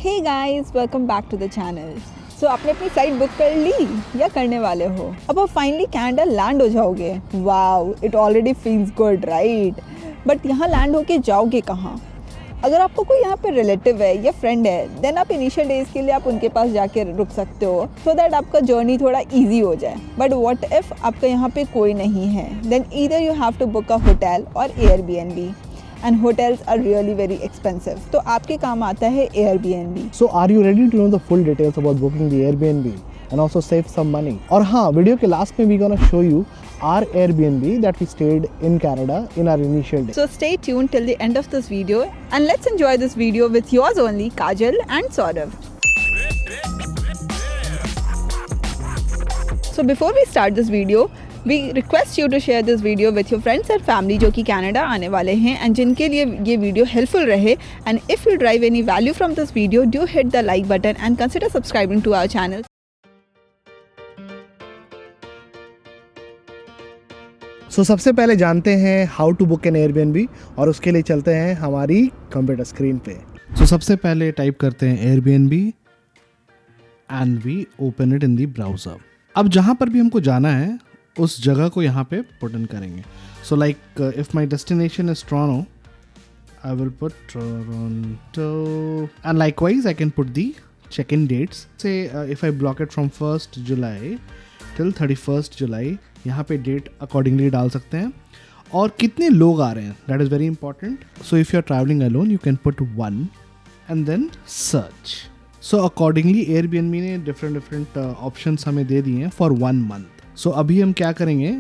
Hey guys, welcome back to the channel. So आपने अपनी flight book कर ली या करने वाले हो? अब आप फाइनली कनाडा लैंड हो जाओगे। Wow, it already feels good right. But यहाँ लैंड होके जाओगे कहाँ? अगर आपको कोई यहाँ पे रिलेटिव है या फ्रेंड है, देन आप इनिशियल डेज के लिए आप उनके पास जाके रुक सकते हो सो दैट आपका जर्नी थोड़ा ईजी हो जाए। बट व्हाट इफ आपका यहाँ पे कोई नहीं है, then either you have to book a hotel और Airbnb, and hotels are really very expensive. तो आपके काम आता है Airbnb. So are you ready to know the full details about booking the Airbnb and also save some money? और हाँ, video के last में we gonna show you our Airbnb that we stayed in Canada in our initial day. So stay tuned till the end of this video and let's enjoy this video with yours only, Kajal and Saurav. So before we start this video, we request you to share this video with your friends and family जो कि Canada आने वाले हैं and जिनके लिए ये video helpful रहे. And if you derive any value from this video, do hit the like button and consider subscribing to our channel. So सबसे पहले जानते हैं how to book an Airbnb और उसके लिए चलते हैं हमारी कंप्यूटर स्क्रीन पे. So सबसे पहले टाइप करते हैं Airbnb and we open it in the browser. अब जहाँ पर भी हमको जाना है उस जगह को यहाँ पे पुट इन करेंगे. So like if my destination is Toronto, I will put Toronto and likewise I can put the check in dates. Say if I block it from 1st July till 31st July, यहाँ पे date accordingly डाल सकते हैं. और कितने लोग आ रहे हैं, that is very important. So if you are travelling alone you can put 1 and then search. So accordingly Airbnb ने डिफरेंट ऑप्शंस हमें दे दिए हैं फॉर 1 month. सो अभी हम क्या करेंगे,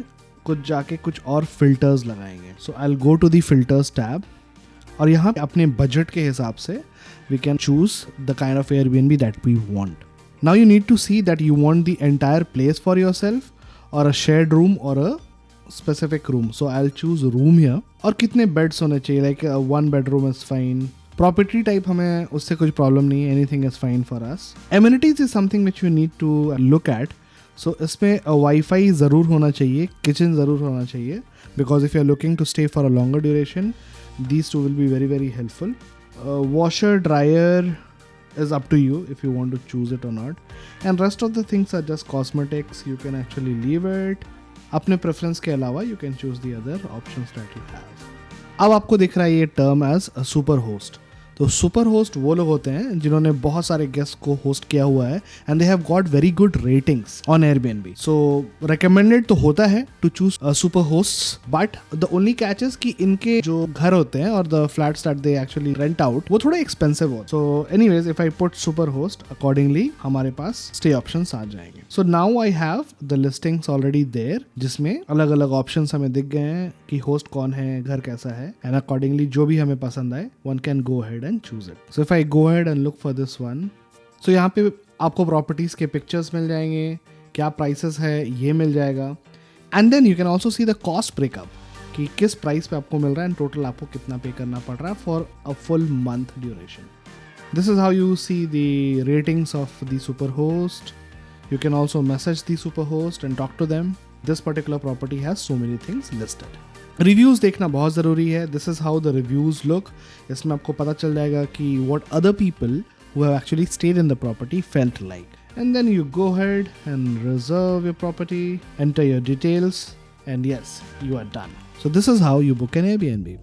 कुछ जाके कुछ और फिल्टर्स लगाएंगे. So I will go to the filters tab और यहाँ अपने बजट के हिसाब से we can choose the kind of Airbnb that we want. Now you need to see that you want the entire place for yourself और a shared room और a specific room. So I will choose room here. और कितने beds होने चाहिए, like 1 bedroom is fine. Property type हमें उससे कुछ problem नहीं है, anything is fine for us. Amenities is something which you need to look at. So इसमें वाईफाई ज़रूर होना चाहिए, किचन ज़रूर होना चाहिए, because if you are looking to stay for a longer duration these two will be very very helpful. Washer dryer is up to you if you want to choose it or not, and rest of the things are just cosmetics. You can actually leave it. अपने preference के अलावा you can choose the other options that you have. अब आपको दिख रहा है ये term as super host. तो सुपर होस्ट वो लोग होते हैं जिन्होंने बहुत सारे गेस्ट को होस्ट किया हुआ है and they have got very good ratings on Airbnb. So recommended तो होता है to choose super hosts, but the only catch is कि इनके जो घर होते हैं और the flats that they actually rent out वो थोड़े एक्सपेंसिव हो. So anyways if I put super host accordingly हमारे पास स्टे ऑप्शंस आ जाएंगे. So now I have the listings already there जिसमें अलग अलग ऑप्शंस हमें दिख गए हैं कि होस्ट कौन है, घर कैसा है, एंड अकॉर्डिंगली जो भी हमें पसंद आए one can go ahead and choose it. So if I go ahead and look for this one, so यहाँ पे आपको प्रॉपर्टीज के पिक्चर्स मिल जाएंगे, क्या प्राइसेस है ये मिल जाएगा, and then you can also see the cost breakup कि किस प्राइस पे आपको मिल रहा है एंड टोटल आपको कितना पे करना पड़ रहा है for a full month duration. This is how you see the ratings of the super host. You can also message the super host and talk to them. This particular property has so many things listed. Reviews देखना बहुत ज़रूरी है. This is how the reviews look. इसमें आपको पता चल जाएगा कि what other people who have actually stayed in the property felt like, and then you go ahead and reserve your property, enter your details, and yes you are done. So this is how you book an Airbnb.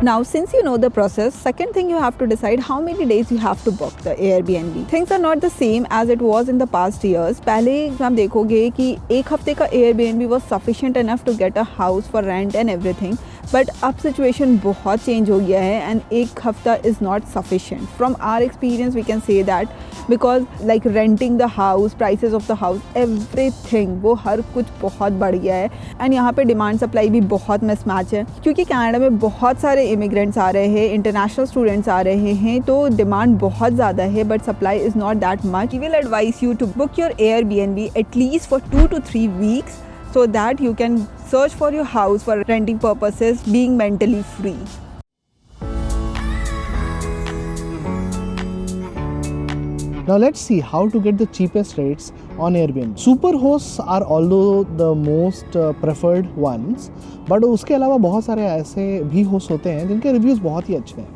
Now, since you know the process, second thing you have to decide how many days you have to book the Airbnb. Things are not the same as it was in the past years. पहले आप देखोगे कि एक हफ्ते का Airbnb was sufficient enough to get a house for rent and everything. But अब situation बहुत change हो गया है एंड एक हफ्ता is not sufficient. From our experience we can say that because like renting the house, prices of the house, everything वो हर कुछ बहुत बढ़ गया है. एंड यहाँ पे डिमांड सप्लाई भी बहुत मिसमैच है क्योंकि कनाडा में बहुत सारे इमिग्रेंट्स आ रहे हैं, इंटरनेशनल स्टूडेंट्स आ रहे हैं, तो डिमांड बहुत ज़्यादा है but supply is not that much. We will advise you to book your Airbnb at least for 2 to 3 weeks so that you can search for your house for renting purposes, being mentally free. Now let's see how to get the cheapest rates on Airbnb. Super hosts are although the most preferred ones, but उसके अलावा बहुत सारे ऐसे भी host होते हैं जिनके reviews बहुत ही अच्छे हैं.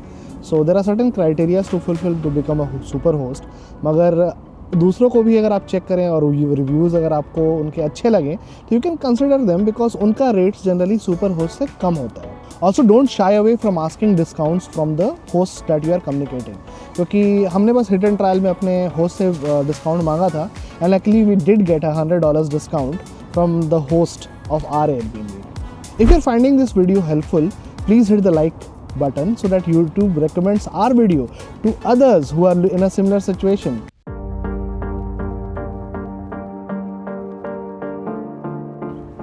So there are certain criteria to fulfill to become a super host. मगर दूसरों को भी अगर आप चेक करें और रिव्यूज़ अगर आपको उनके अच्छे लगें तो you can consider them because उनका रेट्स जनरली सुपर होस्ट से कम होता है. Also don't shy away from asking discounts from the host that you are communicating, क्योंकि हमने बस हिट एंड ट्रायल में अपने होस्ट से डिस्काउंट मांगा था and luckily we did get $100 discount from the host of our Airbnb. If you're finding this video helpful, please hit the like button so that YouTube recommends our video to others who are in a similar situation.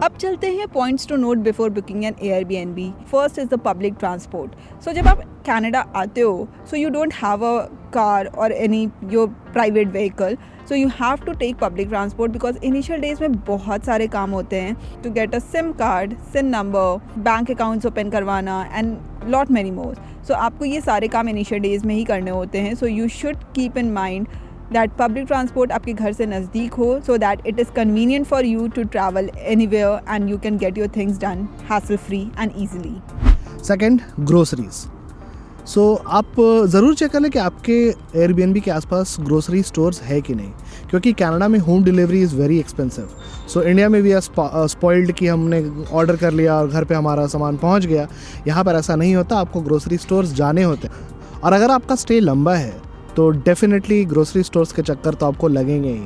अब चलते हैं points to note before booking an Airbnb. First is the public transport. So जब आप Canada आते हो so you don't have a car और any your private vehicle, so you have to take public transport because initial days में बहुत सारे काम होते हैं to get a sim card, sim number, bank accounts open करवाना and lot many more. So आपको ये सारे काम इनिशियल डेज में ही करने होते हैं. So you should keep in mind that public transport आपके घर से नज़दीक हो so that it is convenient for you to travel anywhere and you can get your things done hassle free and easily. Second, groceries. So आप ज़रूर check कर लें कि आपके Airbnb के आसपास ग्रोसरी स्टोर्स है कि नहीं, क्योंकि कनाडा में home delivery is very expensive. So India में भी स्पॉइल्ड कि हमने ऑर्डर कर लिया और घर पे हमारा सामान पहुंच गया. यहाँ पर ऐसा नहीं होता, आपको ग्रोसरी स्टोर्स जाने होते हैं. और अगर आपका स्टे लंबा है तो डेफिनेटली ग्रोसरी स्टोर्स के चक्कर तो आपको लगेंगे ही.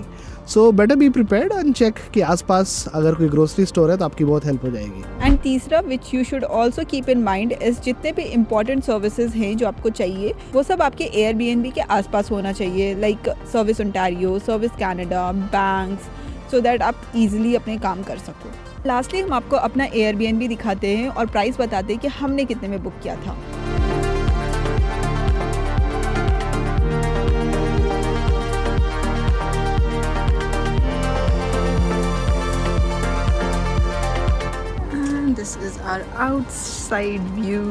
So better be prepared and check कि आसपास अगर कोई ग्रोसरी स्टोर है तो आपकी बहुत हेल्प हो जाएगी. एंड तीसरा which you should also keep in mind is जितने भी इंपॉर्टेंट सर्विसेज हैं जो आपको चाहिए वो सब आपके Airbnb के आसपास होना चाहिए, like service Ontario, service Canada, banks, so that आप ईजिली अपने काम कर सको. लास्टली हम आपको अपना Airbnb दिखाते हैं और प्राइस बताते हैं कि हमने कितने में बुक किया था. This is our outside view.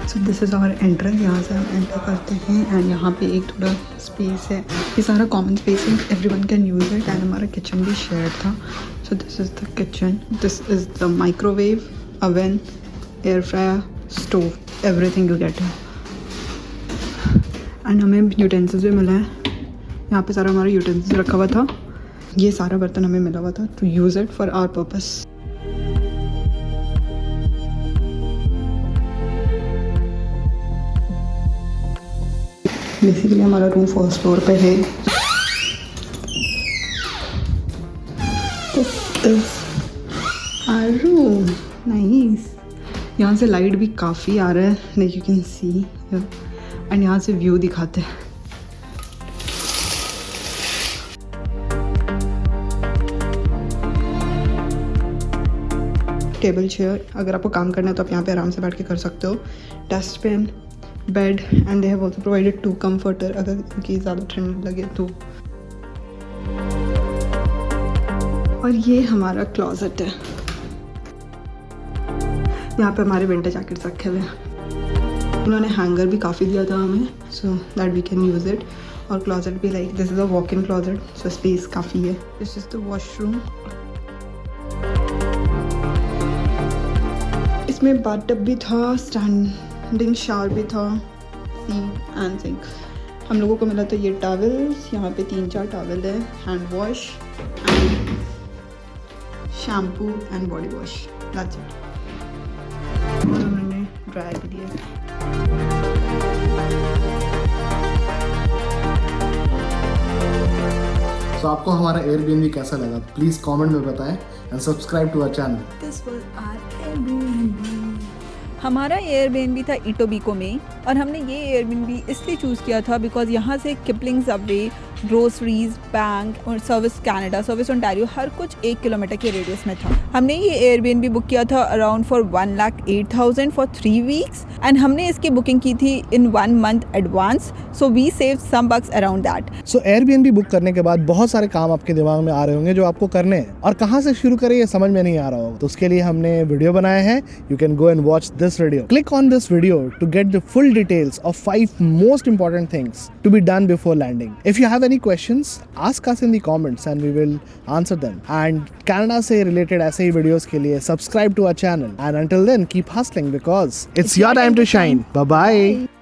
So this is our entrance. यहाँ से हम एंटर करते हैं एंड यहाँ पे एक थोड़ा स्पेस है. ये सारा कॉमन स्पेस है, everyone can use it. And हमारा किचन भी शेयर था. सो this is the kitchen. This is the microwave, oven, air fryer, stove, everything you get है. एंड हमें यूटेंसिल्स भी मिला है. यहाँ पे सारा हमारा यूटेंसिल्स रखा हुआ था. ये सारा बर्तन हमें मिला हुआ था to use it for our purpose. Basically हमारा रूम फर्स्ट फ्लोर पे है. This is our room. Nice. यहाँ से लाइट भी काफ़ी आ रहा है, like you can see. And यहाँ से व्यू दिखाते हैं. टेबल चेयर, अगर आपको काम करना है तो आप यहाँ पे आराम से बैठ के कर सकते हो. Dustbin, bed and they have also provided 2 comforter अगर इनकी ज़्यादा ठंड लगे तो. और ये हमारा क्लोजेट है. यहाँ पे हमारे विंटर जैकेट्स रखे हुए हैं. उन्होंने हैंगर भी काफ़ी दिया था हमें so that we can use it. और क्लोजेट भी like this is a walk in closet, so space काफ़ी है. This is the washroom. इसमें बाथटब भी था, स्टैंडिंग शावर भी था, सीट एंड सिंक. हम लोगों को मिला तो ये टॉवल्स. यहाँ पे 3-4 टॉवल है, hand wash and shampoo and body wash. That's it. और उन्होंने ड्रायर भी दिया. तो आपको हमारा Airbnb कैसा लगा प्लीज़ कमेंट में बताएं and subscribe to our channel. This was our Airbnb. हमारा Airbnb था इटोबिको में और हमने ये Airbnb इसलिए चूज़ किया था बिकॉज यहाँ से किपलिंग्स अवे ग्रोसरीज, बैंक और सर्विस कनाडा, सर्विस ओंटारियो, हर कुछ 1 किलोमीटर के रेडियस में था। हमने ये एयरबीएनबी बुक किया था around for 1,08,000 for 3 weeks and हमने इसकी बुकिंग की थी in 1 month advance, so we save some bucks around that. So Airbnb book करने के बाद बहुत सारे काम आपके दिमाग में आ रहे होंगे जो आपको करने हैं, और कहाँ से शुरू करें ये समझ में नहीं आ रहा होगा। तो उसके लिए हमने वीडियो बनाया है। You can go and watch this video. Click on this video to get the full details of 5 most important things to be done before landing. If you have any questions, ask us in the comments and we will answer them. And Canada से related ऐसे ही videos के लिए subscribe to our channel, and until then keep hustling because it's your time to shine. Bye bye.